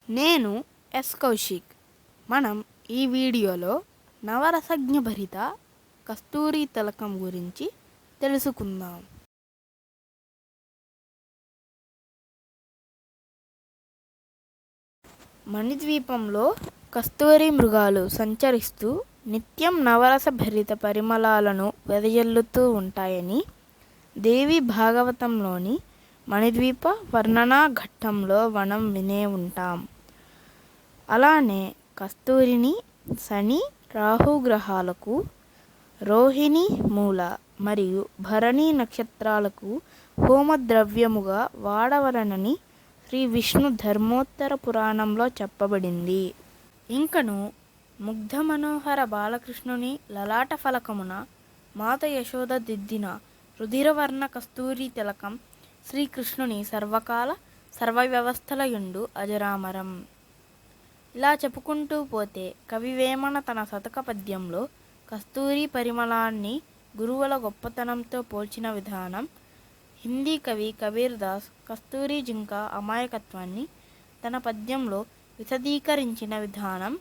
నేను కౌశిక్. మనం ఈ వీడియోలో నవరసజ్ఞభరిత కస్తూరి తిలకం గురించి తెలుసుకుందాం. మణిద్వీపంలో కస్తూరి మృగాలు సంచరిస్తూ నిత్యం నవరసభరిత పరిమళాలను వెదజల్లుతూ ఉంటాయని దేవి భాగవతంలోని మణిద్వీప వర్ణనా ఘట్టంలో మనం వినే ఉంటాం. అలానే కస్తూరిని శని, రాహు గ్రహాలకు, రోహిణి, మూల మరియు భరణి నక్షత్రాలకు హోమద్రవ్యముగా వాడవలనని శ్రీ విష్ణు ధర్మోత్తర పురాణంలో చెప్పబడింది. ఇంకను ముగ్ధ మనోహర బాలకృష్ణుని లలాట ఫలకమున మాత యశోద దిద్దిన రుధిరవర్ణ కస్తూరి తిలకం శ్రీకృష్ణుని సర్వకాల సర్వవ్యవస్థలయుండు అజరామరం. ఇలా చెప్పుకుంటూ పోతే కవివేమన తన శతక పద్యంలో కస్తూరి పరిమళాన్ని గురువుల గొప్పతనంతో పోల్చిన విధానం, హిందీ కవి కబీర్ దాస్ కస్తూరి జింక అమాయకత్వాన్ని తన పద్యంలో విశదీకరించిన విధానం,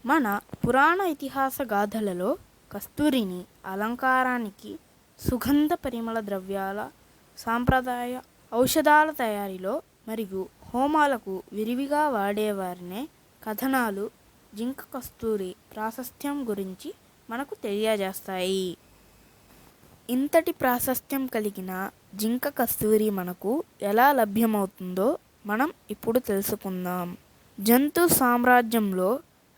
మన పురాణ ఇతిహాస గాథలలో కస్తూరిని అలంకారానికి, సుగంధ పరిమళ ద్రవ్యాల, సాంప్రదాయ ఔషధాల తయారీలో మరియు హోమాలకు విరివిగా వాడేవారినే కథనాలు జింక కస్తూరి ప్రాశస్త్యం గురించి మనకు తెలియజేస్తాయి. ఇంతటి ప్రాశస్త్యం కలిగిన జింక కస్తూరి మనకు ఎలా లభ్యమవుతుందో మనం ఇప్పుడు తెలుసుకుందాం. జంతు సామ్రాజ్యంలో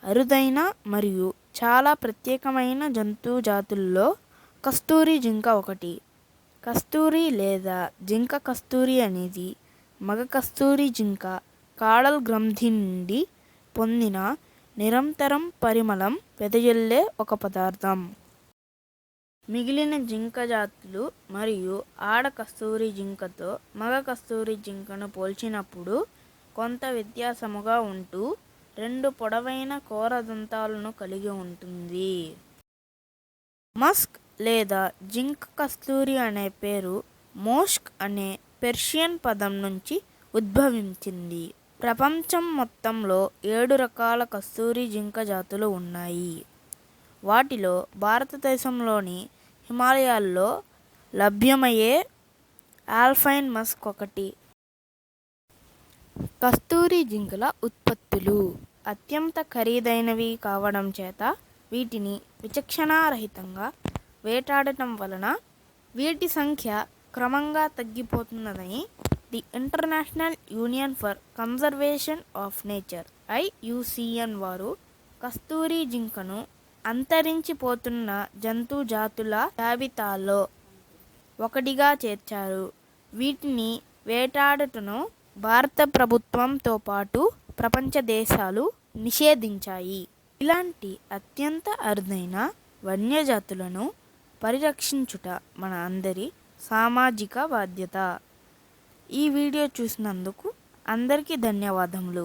అరుదైన మరియు చాలా ప్రత్యేకమైన జంతు జాతుల్లో కస్తూరి జింక ఒకటి. కస్తూరి లేదా జింక కస్తూరి అనేది మగ కస్తూరి జింక కాడల్ గ్రంథి నుండి పొందిన నిరంతరం పరిమళం వెదజల్లే ఒక పదార్థం. మిగిలిన జింక జాతులు మరియు ఆడ కస్తూరి జింకతో మగ కస్తూరి జింకను పోల్చినప్పుడు కొంత వ్యత్యాసముగా ఉంటూ రెండు పొడవైన కోరదంతాలను కలిగి ఉంటుంది. మస్క్ లేదా జింక కస్తూరి అనే పేరు మోష్క్ అనే పెర్షియన్ పదం నుంచి ఉద్భవించింది. ప్రపంచం మొత్తంలో 7 రకాల కస్తూరి జింక జాతులు ఉన్నాయి. వాటిలో భారతదేశంలోని హిమాలయాల్లో లభ్యమయ్యే ఆల్పైన్ మస్క్ ఒకటి. కస్తూరి జింకల ఉత్పత్తులు అత్యంత ఖరీదైనవి కావడం చేత వీటిని విచక్షణారహితంగా వేటాడటం వలన వీటి సంఖ్య క్రమంగా తగ్గిపోతున్నదని the International Union for Conservation of Nature IUCN వారు కస్తూరి జింకను అంతరించిపోతున్న జంతు జాతుల జాబితాలో ఒకటిగా చేర్చారు. వీటిని వేటాడుటను భారత ప్రభుత్వంతో పాటు ప్రపంచ దేశాలు నిషేధించాయి. ఇలాంటి అత్యంత అరుదైన వన్యజాతులను పరిరక్షించుట మన అందరి సామాజిక బాధ్యత. ఈ వీడియో చూసినందుకు అందరికీ ధన్యవాదములు.